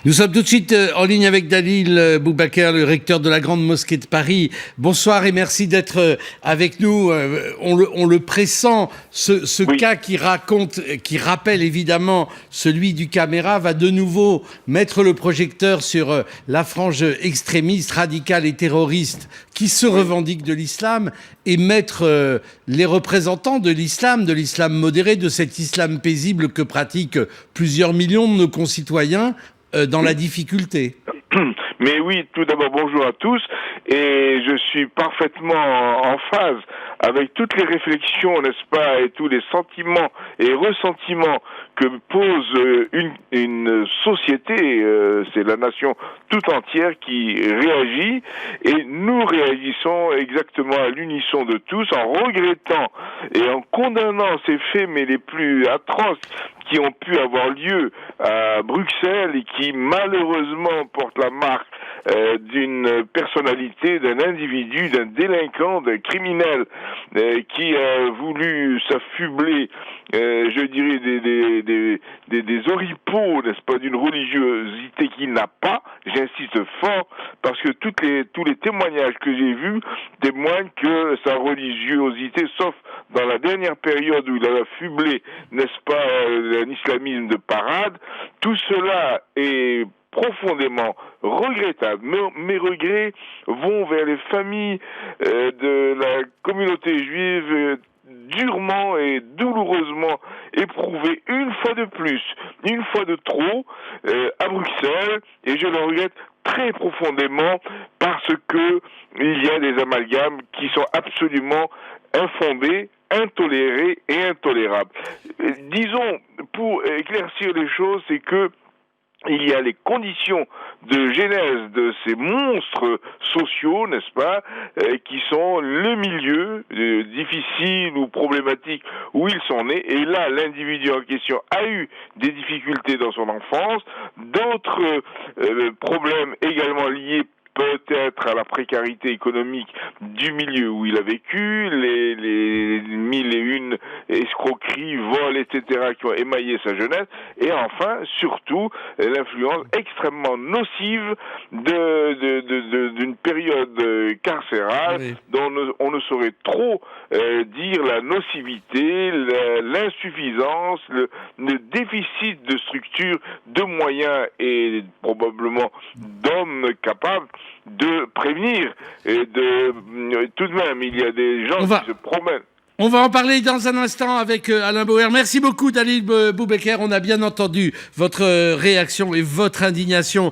Nous sommes tout de suite en ligne avec Dalil Boubaker, le recteur de la Grande Mosquée de Paris. Bonsoir et merci d'être avec nous. On le pressent, ce cas qui rappelle évidemment celui du caméra, va de nouveau mettre le projecteur sur la frange extrémiste, radicale et terroriste qui se revendique de l'islam et mettre les représentants de l'islam modéré, de cet islam paisible que pratiquent plusieurs millions de nos concitoyens dans la difficulté. Mais oui, tout d'abord, bonjour à tous. Et je suis parfaitement en phase avec toutes les réflexions, n'est-ce pas, et tous les sentiments et ressentiments que pose une société, c'est la nation tout entière qui réagit, et nous réagissons exactement à l'unisson de tous, en regrettant et en condamnant ces faits, mais les plus atroces, qui ont pu avoir lieu à Bruxelles et qui malheureusement portent la marque d'une personnalité, d'un individu, d'un délinquant, d'un criminel qui a voulu s'affubler, je dirais, des oripeaux, n'est-ce pas, d'une religiosité qu'il n'a pas. J'insiste fort parce que tous les témoignages que j'ai vus témoignent que sa religiosité, sauf dans la dernière période où il a affublé, n'est-ce pas, un islamisme de parade, tout cela est profondément regrettable. Mes regrets vont vers les familles de la communauté juive durement et douloureusement éprouvées une fois de plus, une fois de trop, à Bruxelles, et je le regrette très profondément parce que il y a des amalgames qui sont absolument infondés, intolérés et intolérables. Disons, pour éclaircir les choses, c'est que il y a les conditions de genèse de ces monstres sociaux, n'est-ce pas, qui sont le milieu difficile ou problématique où ils sont nés. Et là, l'individu en question a eu des difficultés dans son enfance, d'autres problèmes également liés peut-être à la précarité économique du milieu où il a vécu, les mille et une escroqueries, vols, etc. qui ont émaillé sa jeunesse, et enfin, surtout, l'influence extrêmement nocive d'une période carcérale dont on ne saurait trop dire la nocivité, l'insuffisance, le déficit de structure, de moyens et probablement d'hommes capables de prévenir et tout de même, il y a des gens qui se promènent. On va en parler dans un instant avec Alain Bauer. Merci beaucoup, Dalil Boubaker. On a bien entendu votre réaction et votre indignation.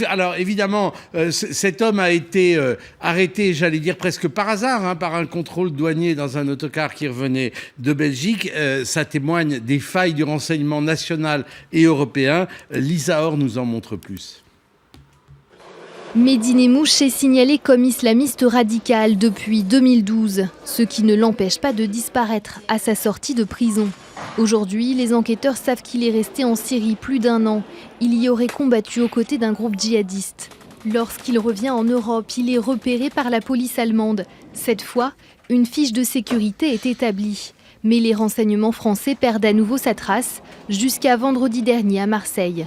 Alors, évidemment, cet homme a été arrêté, j'allais dire presque par hasard, par un contrôle douanier dans un autocar qui revenait de Belgique. Ça témoigne des failles du renseignement national et européen. Lisa Orr nous en montre plus. Mehdi Nemmouche est signalé comme islamiste radical depuis 2012, ce qui ne l'empêche pas de disparaître à sa sortie de prison. Aujourd'hui, les enquêteurs savent qu'il est resté en Syrie plus d'1 an. Il y aurait combattu aux côtés d'un groupe djihadiste. Lorsqu'il revient en Europe, il est repéré par la police allemande. Cette fois, une fiche de sécurité est établie. Mais les renseignements français perdent à nouveau sa trace, jusqu'à vendredi dernier à Marseille.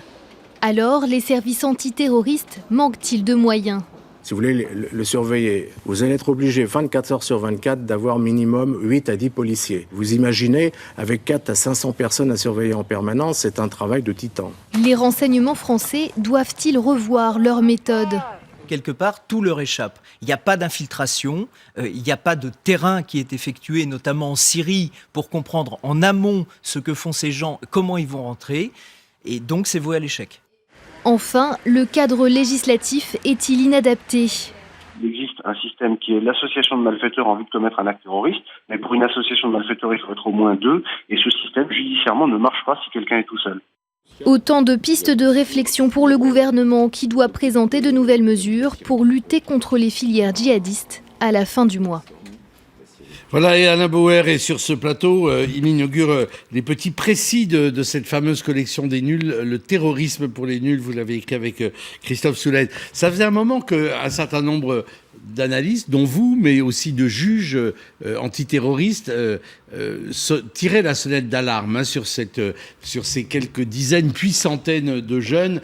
Alors, les services antiterroristes manquent-ils de moyens ? Si vous voulez le surveiller, vous allez être obligé 24 heures sur 24 d'avoir minimum 8 à 10 policiers. Vous imaginez, avec 4 à 500 personnes à surveiller en permanence, c'est un travail de titan. Les renseignements français doivent-ils revoir leurs méthodes ? Quelque part, tout leur échappe. Il n'y a pas d'infiltration, il n'y a pas de terrain qui est effectué, notamment en Syrie, pour comprendre en amont ce que font ces gens, comment ils vont rentrer, et donc c'est voué à l'échec. Enfin, le cadre législatif est-il inadapté ? Il existe un système qui est l'association de malfaiteurs en vue de commettre un acte terroriste, mais pour une association de malfaiteurs, il faut être au moins 2, et ce système, judiciairement, ne marche pas si quelqu'un est tout seul. Autant de pistes de réflexion pour le gouvernement qui doit présenter de nouvelles mesures pour lutter contre les filières djihadistes à la fin du mois. Voilà, et Alain Bauer est sur ce plateau. Il inaugure les petits précis de cette fameuse collection des nuls, le terrorisme pour les nuls. Vous l'avez écrit avec Christophe Soulaine. Ça faisait un moment qu'un certain nombre d'analystes, dont vous, mais aussi de juges antiterroristes, tiraient la sonnette d'alarme sur ces quelques dizaines puis centaines de jeunes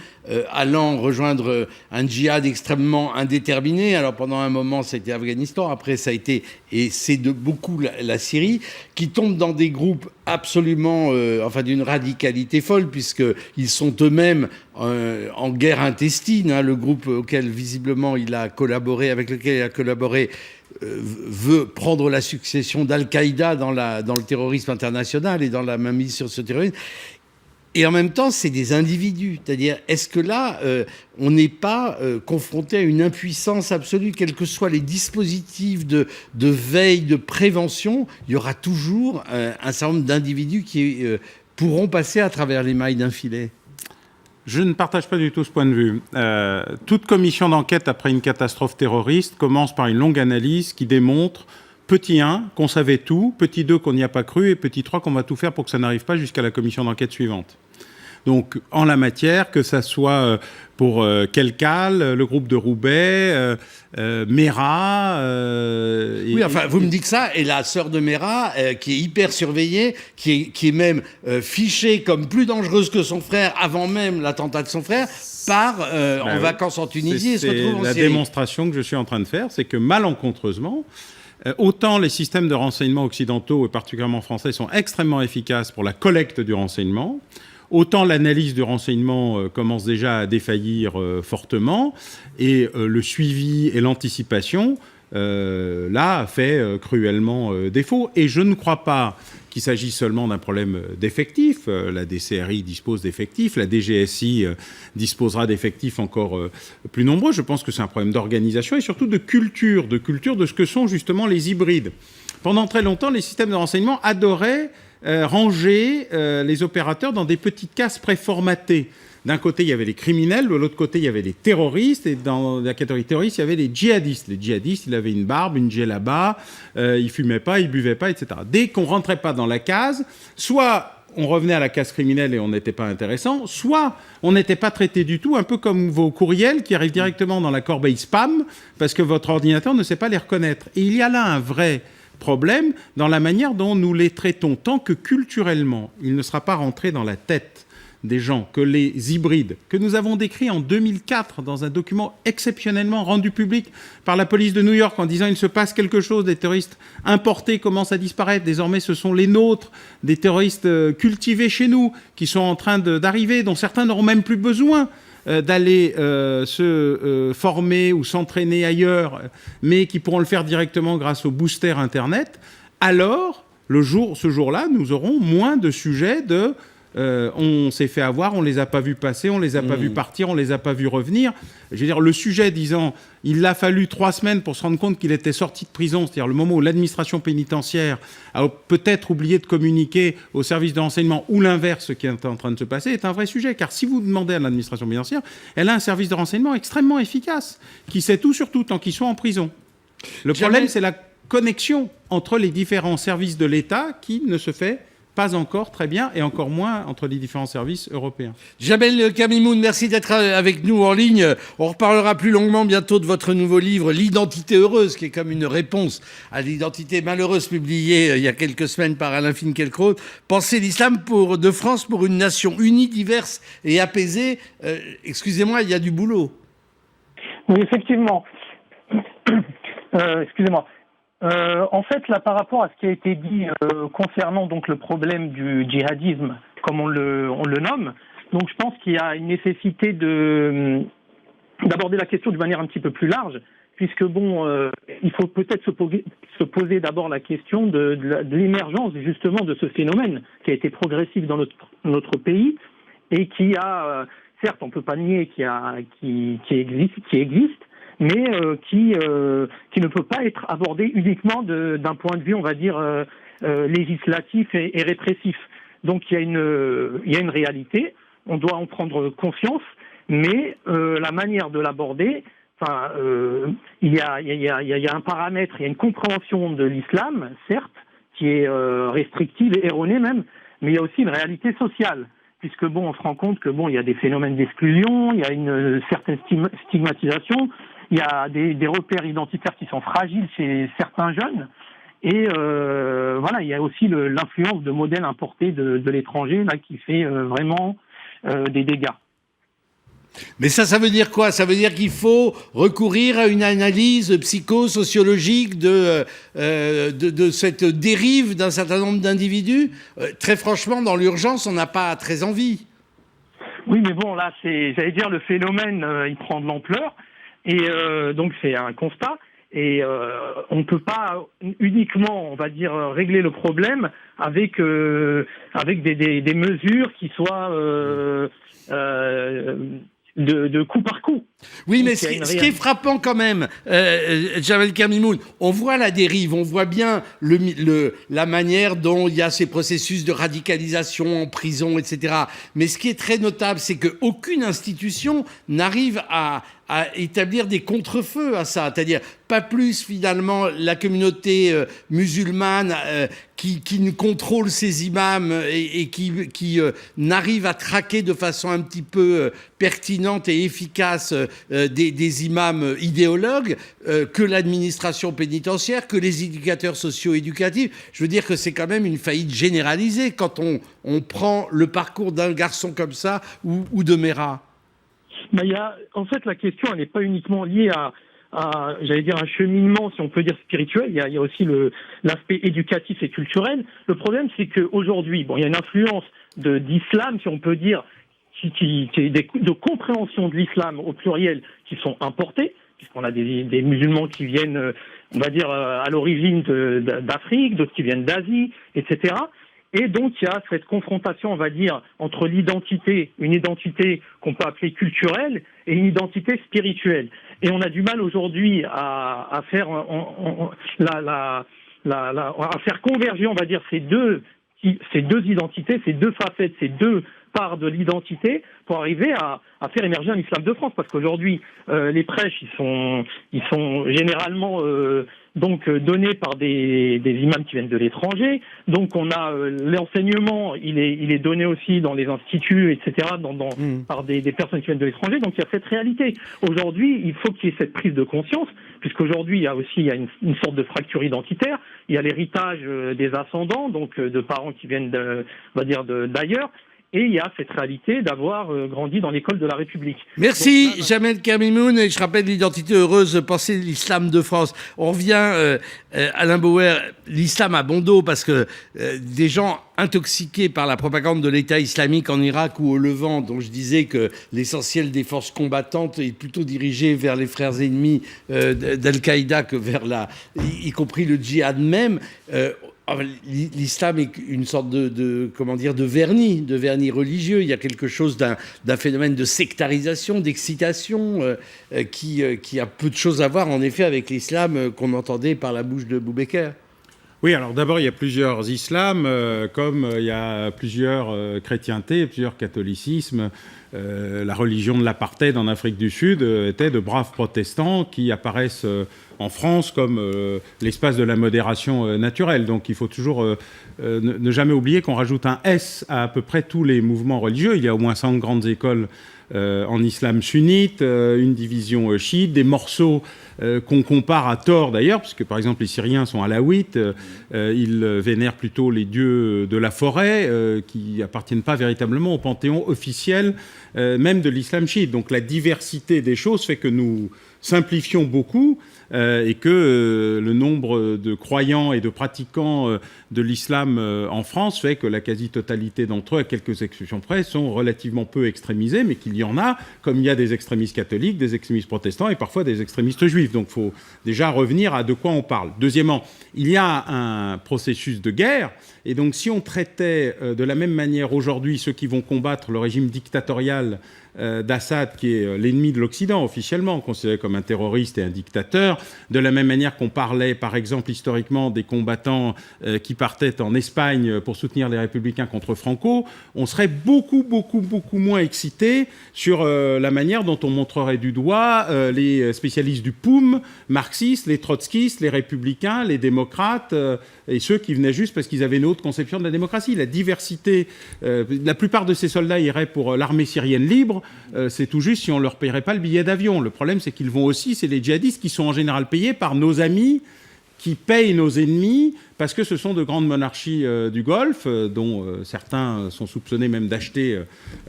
allant rejoindre un djihad extrêmement indéterminé. Alors pendant un moment, c'était Afghanistan, après ça a été, et c'est de beaucoup la Syrie, qui tombe dans des groupes absolument, d'une radicalité folle, puisqu'ils sont eux-mêmes en guerre intestine. Le groupe auquel visiblement avec lequel il a collaboré veut prendre la succession d'Al-Qaïda dans le terrorisme international et dans la mainmise sur ce terrorisme. Et en même temps, c'est des individus. C'est-à-dire, est-ce que là, on n'est pas confronté à une impuissance absolue, quels que soient les dispositifs de veille, de prévention, il y aura toujours un certain nombre d'individus qui pourront passer à travers les mailles d'un filet? Je ne partage pas du tout ce point de vue. Toute commission d'enquête après une catastrophe terroriste commence par une longue analyse qui démontre, petit 1, qu'on savait tout, petit 2, qu'on n'y a pas cru, et petit 3, qu'on va tout faire pour que ça n'arrive pas jusqu'à la commission d'enquête suivante. Donc, en la matière, que ça soit pour Kelkal, le groupe de Roubaix, Mera... Oui, vous me dites ça, et la sœur de Mera, qui est hyper surveillée, qui est même fichée comme plus dangereuse que son frère, avant même l'attentat de son frère, part en vacances en Tunisie et se retrouve en Syrie. C'est la démonstration que je suis en train de faire, c'est que malencontreusement, autant les systèmes de renseignement occidentaux, et particulièrement français, sont extrêmement efficaces pour la collecte du renseignement, autant l'analyse du renseignement commence déjà à défaillir fortement, et le suivi et l'anticipation, là, fait cruellement défaut. Et je ne crois pas qu'il s'agit seulement d'un problème d'effectifs. La DCRI dispose d'effectifs, la DGSI disposera d'effectifs encore plus nombreux. Je pense que c'est un problème d'organisation et surtout de culture de ce que sont justement les hybrides. Pendant très longtemps, les systèmes de renseignement adoraient ranger les opérateurs dans des petites cases préformatées. D'un côté, il y avait les criminels, de l'autre côté, il y avait les terroristes, et dans la catégorie terroriste, il y avait les djihadistes. Les djihadistes, ils avaient une barbe, une djellaba, ils fumaient pas, ils buvaient pas, etc. Dès qu'on rentrait pas dans la case, soit on revenait à la case criminelle et on n'était pas intéressant, soit on n'était pas traité du tout, un peu comme vos courriels qui arrivent directement dans la corbeille spam, parce que votre ordinateur ne sait pas les reconnaître. Et il y a là un vrai problème dans la manière dont nous les traitons, tant que culturellement, il ne sera pas rentré dans la tête des gens que les hybrides, que nous avons décrits en 2004 dans un document exceptionnellement rendu public par la police de New York en disant il se passe quelque chose, des terroristes importés commencent à disparaître, désormais ce sont les nôtres, des terroristes cultivés chez nous qui sont en train d'arriver, dont certains n'auront même plus besoin d'aller se former ou s'entraîner ailleurs, mais qui pourront le faire directement grâce au booster Internet, alors ce jour-là, nous aurons moins de sujets de on s'est fait avoir, on les a pas vus passer, on les a pas vus partir, on les a pas vus revenir. Je veux dire, le sujet disant il a fallu 3 semaines pour se rendre compte qu'il était sorti de prison, c'est-à-dire le moment où l'administration pénitentiaire a peut-être oublié de communiquer au service de renseignement ou l'inverse qui est en train de se passer, est un vrai sujet. Car si vous demandez à l'administration pénitentiaire, elle a un service de renseignement extrêmement efficace, qui sait tout sur tout tant qu'ils sont en prison. Le problème, c'est la connexion entre les différents services de l'État qui ne se fait pas encore très bien, et encore moins entre les différents services européens. Jamel Kamimoun, merci d'être avec nous en ligne. On reparlera plus longuement bientôt de votre nouveau livre, L'identité heureuse, qui est comme une réponse à l'identité malheureuse publiée il y a quelques semaines par Alain Finkielkraut. Penser l'islam de France pour une nation unie, diverse et apaisée. Excusez-moi, il y a du boulot. Oui, effectivement. Excusez-moi. En fait, là, par rapport à ce qui a été dit concernant donc le problème du djihadisme, comme on le nomme, donc je pense qu'il y a une nécessité d'aborder la question d'une manière un petit peu plus large, puisque il faut peut-être se poser d'abord la question de l'émergence justement de ce phénomène qui a été progressif dans notre pays et qui a, certes, on peut pas nier qui existe, mais qui ne peut pas être abordé uniquement d'un point de vue, on va dire, législatif et répressif. Donc il y a une réalité, on doit en prendre conscience, mais la manière de l'aborder, il y a un paramètre, il y a une compréhension de l'islam, certes, qui est restrictive et erronée même, mais il y a aussi une réalité sociale. Puisque on se rend compte que il y a des phénomènes d'exclusion, il y a une certaine stigmatisation, il y a des repères identitaires qui sont fragiles chez certains jeunes. Et voilà, il y a aussi l'influence de modèles importés de l'étranger là qui fait vraiment des dégâts. Mais ça veut dire quoi? Ça veut dire qu'il faut recourir à une analyse psychosociologique de cette dérive d'un certain nombre d'individus. Très franchement, dans l'urgence, on n'a pas très envie. Oui, mais bon, là, j'allais dire, le phénomène, il prend de l'ampleur. Et donc, c'est un constat. Et on ne peut pas uniquement, on va dire, régler le problème avec des mesures qui soient de coup par coup. Oui, mais ce qui est frappant quand même, Jamel Kamimoun, on voit la dérive, on voit bien la manière dont il y a ces processus de radicalisation en prison, etc. Mais ce qui est très notable, c'est qu'aucune institution n'arrive à établir des contre-feux à ça. C'est-à-dire, pas plus finalement la communauté musulmane qui contrôle ses imams et qui n'arrive à traquer de façon un petit peu pertinente et efficace des imams idéologues, que l'administration pénitentiaire, que les éducateurs socio-éducatifs. Je veux dire que c'est quand même une faillite généralisée quand on prend le parcours d'un garçon comme ça ou de Mera. En fait, la question, elle n'est pas uniquement liée à j'allais dire, un cheminement, si on peut dire, spirituel. Il y a aussi l'aspect éducatif et culturel. Le problème, c'est qu'aujourd'hui, il y a une influence d'islam, si on peut dire, qui est de compréhension de l'islam au pluriel qui sont importés, puisqu'on a des musulmans qui viennent, on va dire, à l'origine d'Afrique, d'autres qui viennent d'Asie, etc. Et donc, il y a cette confrontation, on va dire, entre une identité qu'on peut appeler culturelle et une identité spirituelle. Et on a du mal aujourd'hui à faire converger, on va dire, ces deux identités, ces deux facettes, ces deux parts de l'identité pour arriver à faire émerger un islam de France. Parce qu'aujourd'hui, les prêches, ils sont généralement donc donnés par des imams qui viennent de l'étranger. Donc on a l'enseignement, il est donné aussi dans les instituts, etc., par des personnes qui viennent de l'étranger. Donc il y a cette réalité. Aujourd'hui, il faut qu'il y ait cette prise de conscience, puisqu'aujourd'hui il y a une sorte de fracture identitaire. Il y a l'héritage des ascendants, donc de parents qui viennent d'ailleurs. Et il y a cette réalité d'avoir grandi dans l'école de la République. Merci, Jamel Kamimoun. Et je rappelle l'identité heureuse, penser l'islam de France. On revient, Alain Bauer, l'islam a bon dos parce que des gens intoxiqués par la propagande de l'État islamique en Irak ou au Levant, dont je disais que l'essentiel des forces combattantes est plutôt dirigé vers les frères ennemis d'Al-Qaïda que vers y compris le djihad même. L'islam est une sorte de vernis religieux. Il y a quelque chose d'un phénomène de sectarisation, d'excitation, qui a peu de choses à voir, en effet, avec l'islam qu'on entendait par la bouche de Boubaker. Oui, alors d'abord, il y a plusieurs islams, comme il y a plusieurs chrétientés, plusieurs catholicismes. La religion de l'apartheid en Afrique du Sud était de braves protestants qui apparaissent en France comme l'espace de la modération naturelle. Donc il faut toujours ne jamais oublier qu'on rajoute un S à peu près tous les mouvements religieux. Il y a au moins 100 grandes écoles en islam sunnite, une division chiite, des morceaux qu'on compare à tort d'ailleurs, puisque par exemple les Syriens sont alaouites, ils vénèrent plutôt les dieux de la forêt, qui appartiennent pas véritablement au panthéon officiel même de l'islam chiite. Donc la diversité des choses fait que nous simplifions beaucoup et que le nombre de croyants et de pratiquants de l'islam en France fait que la quasi-totalité d'entre eux, à quelques exceptions près, sont relativement peu extrémisés, mais qu'il y en a, comme il y a des extrémistes catholiques, des extrémistes protestants et parfois des extrémistes juifs. Donc il faut déjà revenir à de quoi on parle. Deuxièmement, il y a un processus de guerre, et donc si on traitait de la même manière aujourd'hui ceux qui vont combattre le régime dictatorial d'Assad, qui est l'ennemi de l'Occident officiellement, considéré comme un terroriste et un dictateur, de la même manière qu'on parlait par exemple historiquement des combattants qui partaient en Espagne pour soutenir les républicains contre Franco, on serait beaucoup moins excité sur la manière dont on montrerait du doigt les spécialistes du POUM, marxistes, les trotskistes, les républicains, les démocrates et ceux qui venaient juste parce qu'ils avaient une autre conception de la démocratie. La diversité, la plupart de ces soldats iraient pour l'armée syrienne libre, c'est tout juste si on ne leur paierait pas le billet d'avion. Le problème, c'est qu'ils vont vont aussi, c'est les djihadistes qui sont en général payés par nos amis qui payent nos ennemis parce que ce sont de grandes monarchies du Golfe, dont certains sont soupçonnés même d'acheter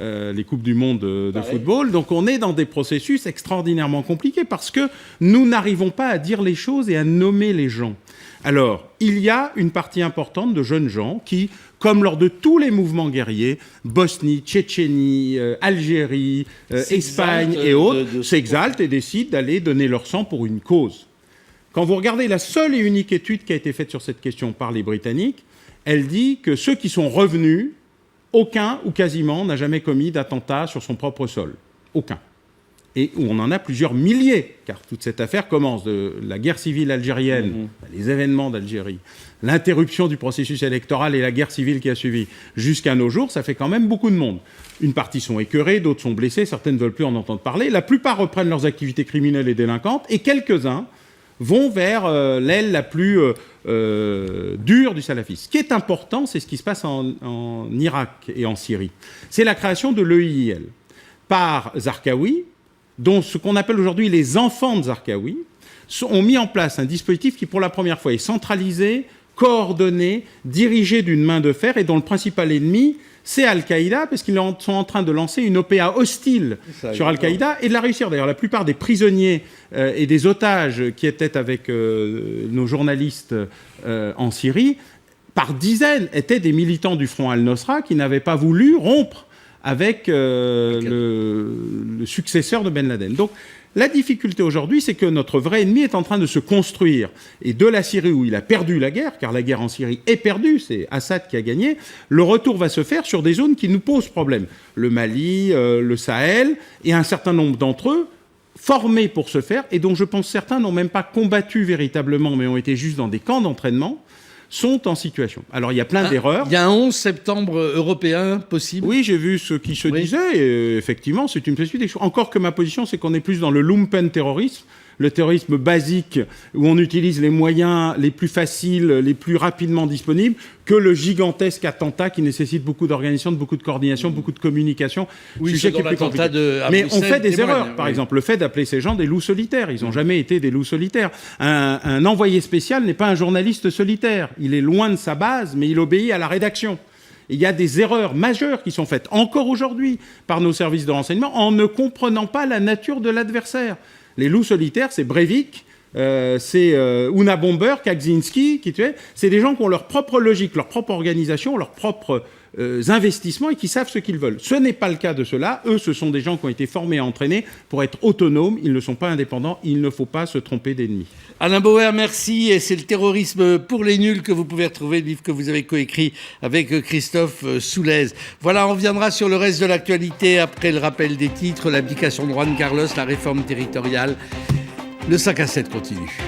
les Coupes du Monde de football. Donc on est dans des processus extraordinairement compliqués parce que nous n'arrivons pas à dire les choses et à nommer les gens. Alors, il y a une partie importante de jeunes gens qui, comme lors de tous les mouvements guerriers, Bosnie, Tchétchénie, Algérie, Espagne et autres, s'exaltent et décident d'aller donner leur sang pour une cause. Quand vous regardez la seule et unique étude qui a été faite sur cette question par les Britanniques, elle dit que ceux qui sont revenus, aucun ou quasiment n'a jamais commis d'attentat sur son propre sol. Aucun. Et on en a plusieurs milliers, car toute cette affaire commence de la guerre civile algérienne, les événements d'Algérie, l'interruption du processus électoral et la guerre civile qui a suivi, jusqu'à nos jours, ça fait quand même beaucoup de monde. Une partie sont écœurées, d'autres sont blessées, certaines ne veulent plus en entendre parler, la plupart reprennent leurs activités criminelles et délinquantes, et quelques-uns vont vers l'aile la plus dure du salafisme. Ce qui est important, c'est ce qui se passe en Irak et en Syrie. C'est la création de l'EIIL par Zarqawi, dont ce qu'on appelle aujourd'hui les enfants de Zarqawi ont mis en place un dispositif qui, pour la première fois, est centralisé, coordonné, dirigé d'une main de fer et dont le principal ennemi, c'est Al-Qaïda, parce qu'ils sont en train de lancer une OPA hostile sur Al-Qaïda et de la réussir. D'ailleurs, la plupart des prisonniers et des otages qui étaient avec nos journalistes en Syrie, par dizaines, étaient des militants du Front Al-Nosra qui n'avaient pas voulu rompre avec le successeur de Ben Laden. Donc, la difficulté aujourd'hui, c'est que notre vrai ennemi est en train de se construire. Et de la Syrie, où il a perdu la guerre, car la guerre en Syrie est perdue, c'est Assad qui a gagné, le retour va se faire sur des zones qui nous posent problème. Le Mali, le Sahel, et un certain nombre d'entre eux, formés pour ce faire, et dont je pense certains n'ont même pas combattu véritablement, mais ont été juste dans des camps d'entraînement, sont en situation. Alors, il y a plein d'erreurs. Il y a un 11 septembre européen possible. Oui, j'ai vu ce qui se disait, et effectivement, c'est une possibilité. Encore que ma position, c'est qu'on est plus dans le lumpen terrorisme, le terrorisme basique, où on utilise les moyens les plus faciles, les plus rapidement disponibles, que le gigantesque attentat qui nécessite beaucoup d'organisation, beaucoup de coordination, beaucoup de communication. Oui, c'est dans l'attentat de Mais on fait des erreurs. Par exemple, le fait d'appeler ces gens des loups solitaires. Ils n'ont jamais été des loups solitaires. Un envoyé spécial n'est pas un journaliste solitaire. Il est loin de sa base, mais il obéit à la rédaction. Il y a des erreurs majeures qui sont faites encore aujourd'hui par nos services de renseignement en ne comprenant pas la nature de l'adversaire. Les loups solitaires, c'est Breivik, c'est Una Bomber, Kaczynski, qui tuait. C'est des gens qui ont leur propre logique, leur propre organisation, leurs propres investissements et qui savent ce qu'ils veulent. Ce n'est pas le cas de ceux-là. Eux, ce sont des gens qui ont été formés et entraînés pour être autonomes. Ils ne sont pas indépendants. Il ne faut pas se tromper d'ennemis. Alain Bauer, merci. Et c'est le terrorisme pour les nuls que vous pouvez retrouver, le livre que vous avez coécrit avec Christophe Soulez. Voilà, on reviendra sur le reste de l'actualité après le rappel des titres, l'abdication de Juan Carlos, la réforme territoriale. Le 5 à 7 continue.